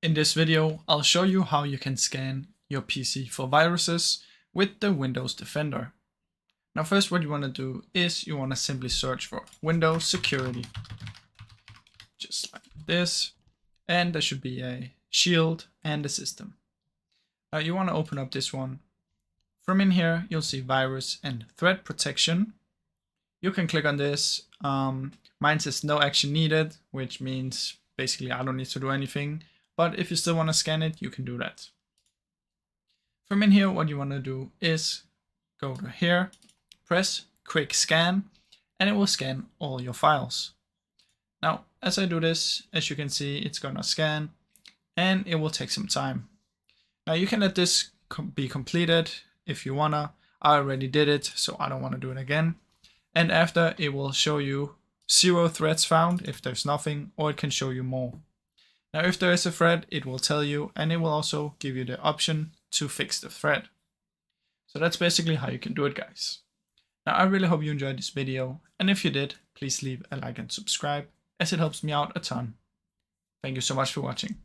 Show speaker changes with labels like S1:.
S1: In this video, I'll show you how you can scan your PC for viruses with the Windows Defender. Now first, what you want to do is you want to simply search for Windows Security, just like this, and there should be a shield and a system. Now you want to open up this one. From in here, you'll see virus and threat protection. You can click on this. Mine says no action needed, which means basically I don't need to do anything. But if you still want to scan it, you can do that. From in here, what you want to do is go to here, press quick scan, and it will scan all your files. Now, as I do this, as you can see, it's gonna scan and it will take some time. Now you can let this be completed if you wanna. I already did it, so I don't want to do it again. And after, it will show you 0 threats found if there's nothing, or it can show you more. Now, if there is a threat, it will tell you, and it will also give you the option to fix the threat. So that's basically how you can do it, guys. Now, I really hope you enjoyed this video, and if you did, please leave a like and subscribe, as it helps me out a ton. Thank you so much for watching.